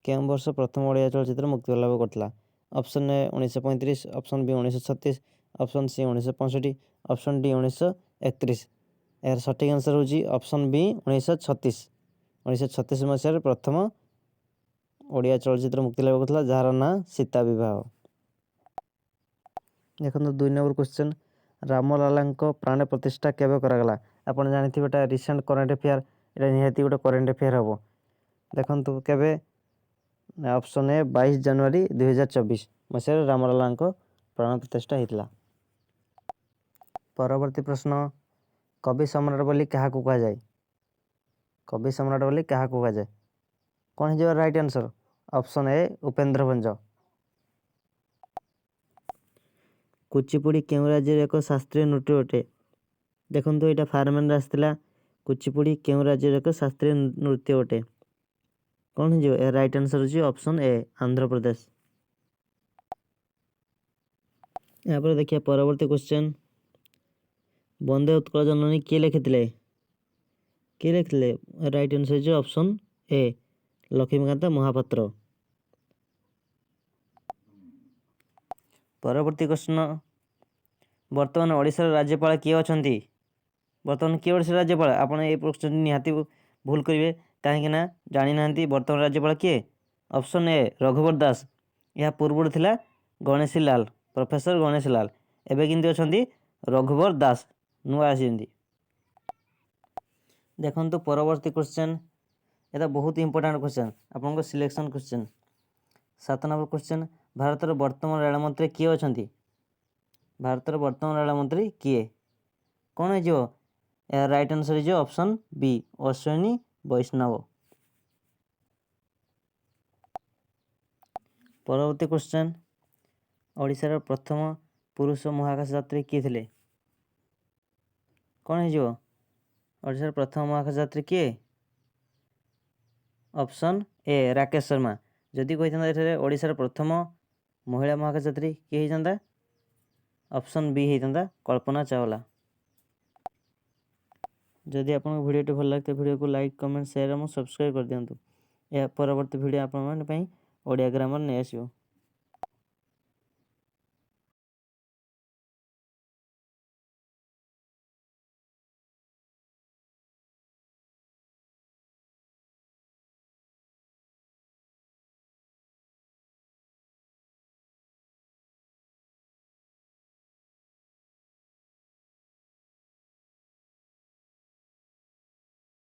କେଉଁ ବର୍ଷ ପ୍ରଥମ ଓଡ଼ିଆ ଚଳଚ୍ଚିତ୍ର ମୁକ୍ତି ଲାଭ କରିଥିଲା? Option A 1935, option B 1936, option C 1965, option D 1931। ଏହାର ସଠିକ୍ ଆନ୍ସର୍ ହେଉଛି ଅପସନ୍ ବି 1936। 1936 ମସିହାରେ ପ୍ରଥମ ଓଡ଼ିଆ ଚଳଚ୍ଚିତ୍ର ମୁକ୍ତି ଲାଭ କରିଥିଲା ଯାହାର ନାଁ ସୀତା ବିବାହ। ଦେଖନ୍ତୁ 2 ନମ୍ବର କ୍ୱେଶ୍ଚନ୍, ରାମଲାଲାଙ୍କ ପ୍ରାଣ ପ୍ରତିଷ୍ଠା କେବେ କରାଗଲା? ଆପଣ ଜାଣିଥିବେ ଏଇଟା ରିସେଣ୍ଟ କରେଣ୍ଟ ଆଫେୟାର, ଏଇଟା ନିହାତି ଗୋଟେ କରେଣ୍ଟ ଆଫେୟାର ହେବ। ଦେଖନ୍ତୁ କେବେ, ଅପସନ୍ ଏ 22 ଜାନୁଆରୀ 2024 ମସିହାରେ ରାମଲାଲାଙ୍କ ପ୍ରାଣ ପ୍ରତିଷ୍ଠା ହୋଇଥିଲା। ପରବର୍ତ୍ତୀ ପ୍ରଶ୍ନ, କବି ସମ୍ରାଟ ବୋଲି କାହାକୁ କୁହାଯାଏ? କବି ସମ୍ରାଟ ବୋଲି କାହାକୁ କୁହାଯାଏ? କ'ଣ ହେଇଯିବ right answer? Option A Upendra Bhanja. Kuchipudi କେଉଁ ରାଜ୍ୟର ଏକ ଶାସ୍ତ୍ରୀୟ ନୃତ୍ୟ ଅଟେ? ଦେଖନ୍ତୁ ଏଇଟା ଫାର୍ମାନରେ ଆସିଥିଲା। କୁଚିପୁଡ଼ି କେଉଁ ରାଜ୍ୟର ଏକ ଶାସ୍ତ୍ରୀୟ ନୃତ୍ୟ ଅଟେ? କ'ଣ ହେଇଯିବ? ଏ ରାଇଟ୍ ଆନ୍ସର୍ ହେଉଛି ଅପସନ୍ ଏ ଆନ୍ଧ୍ରପ୍ରଦେଶ। ଏହାପରେ ଦେଖିବା ପରବର୍ତ୍ତୀ କ୍ୱେଶ୍ଚନ୍, ବନ୍ଦେ ଉତ୍କଳ ଜନନୀ କିଏ ଲେଖିଥିଲେ? କିଏ ଲେଖିଥିଲେ? ରାଇଟ୍ ଆନ୍ସର୍ ହେଉଛି ଅପସନ୍ ଏ ଲକ୍ଷ୍ମୀକାନ୍ତ ମହାପାତ୍ର। ପରବର୍ତ୍ତୀ ପ୍ରଶ୍ନ, ବର୍ତ୍ତମାନ ଓଡ଼ିଶାର ରାଜ୍ୟପାଳ କିଏ ଅଛନ୍ତି? ବର୍ତ୍ତମାନ କିଏ ଓଡ଼ିଶାର ରାଜ୍ୟପାଳ? ଆପଣ এই ପ୍ରଶ୍ନଟି ନିହାତି ଭୁଲ କରିବେ, କାହିଁକି ନା ଜାଣିନାହାନ୍ତି ବର୍ତ୍ତମାନ ରାଜ୍ୟପାଳ କିଏ। Option A Raghubar Das. ଏହା ପୂର୍ବରୁ ଥିଲା ଗଣେଶୀ ଲାଲ, ପ୍ରଫେସର ଗଣେଶୀ ଲାଲ। ଏବେ କିନ୍ତୁ ଅଛନ୍ତି ରଘୁବର ଦାସ, ନୂଆ ଆସିଛନ୍ତି। ଦେଖନ୍ତୁ ପରବର୍ତ୍ତୀ କ୍ୱେଶ୍ଚନ୍, এটা ବହୁତ ଇମ୍ପୋର୍ଟାଣ୍ଟ କ୍ୱେଶ୍ଚନ୍, ଆପଣଙ୍କ ସିଲେକ୍ସନ୍ କ୍ୱେଶ୍ଚନ୍। 7 ନମ୍ବର କ୍ୱେଶ୍ଚନ୍, ଭାରତର ବର୍ତ୍ତମାନ ରେଳମନ୍ତ୍ରୀ କିଏ ଅଛନ୍ତି? ଭାରତର ବର୍ତ୍ତମାନ ରେଳମନ୍ତ୍ରୀ କିଏ? କ'ଣ ହେଇଯିବ? ଏହା ରାଇଟ୍ ଆନ୍ସର୍ ହେଇଯିବ ଅପସନ୍ ବି ଅଶ୍ୱିନୀ ବୈଷ୍ଣବ। ପରବର୍ତ୍ତୀ କ୍ୱେଶ୍ଚନ୍, ଓଡ଼ିଶାର ପ୍ରଥମ ପୁରୁଷ ମହାକାଶ ଯାତ୍ରୀ କିଏ ଥିଲେ? କ'ଣ ହେଇଯିବ? ଓଡ଼ିଶାର ପ୍ରଥମ ମହାକାଶ ଯାତ୍ରୀ କିଏ? Option A Rakesh Sharma. ଯଦି କହିଥାନ୍ତା ଏଠାରେ ଓଡ଼ିଶାର ପ୍ରଥମ ମହିଳା ମହାକାଶ ଯାତ୍ରୀ କିଏ ହେଇଥାନ୍ତା? ଅପସନ୍ ବି ହେଇଥାନ୍ତା କଳ୍ପନା ଚାୱଲା। ଯଦି ଆପଣଙ୍କ ଭିଡ଼ିଓଟି ଭଲ ଲାଗେ ଭିଡ଼ିଓକୁ ଲାଇକ୍, କମେଣ୍ଟ, ସେୟାର ଏବଂ ସବସ୍କ୍ରାଇବ୍ କରିଦିଅନ୍ତୁ। ଏହା ପରବର୍ତ୍ତୀ ଭିଡ଼ିଓ ଆପଣମାନଙ୍କ ପାଇଁ ଓଡ଼ିଆ ଗ୍ରାମର ନେଇ ଆସିବ।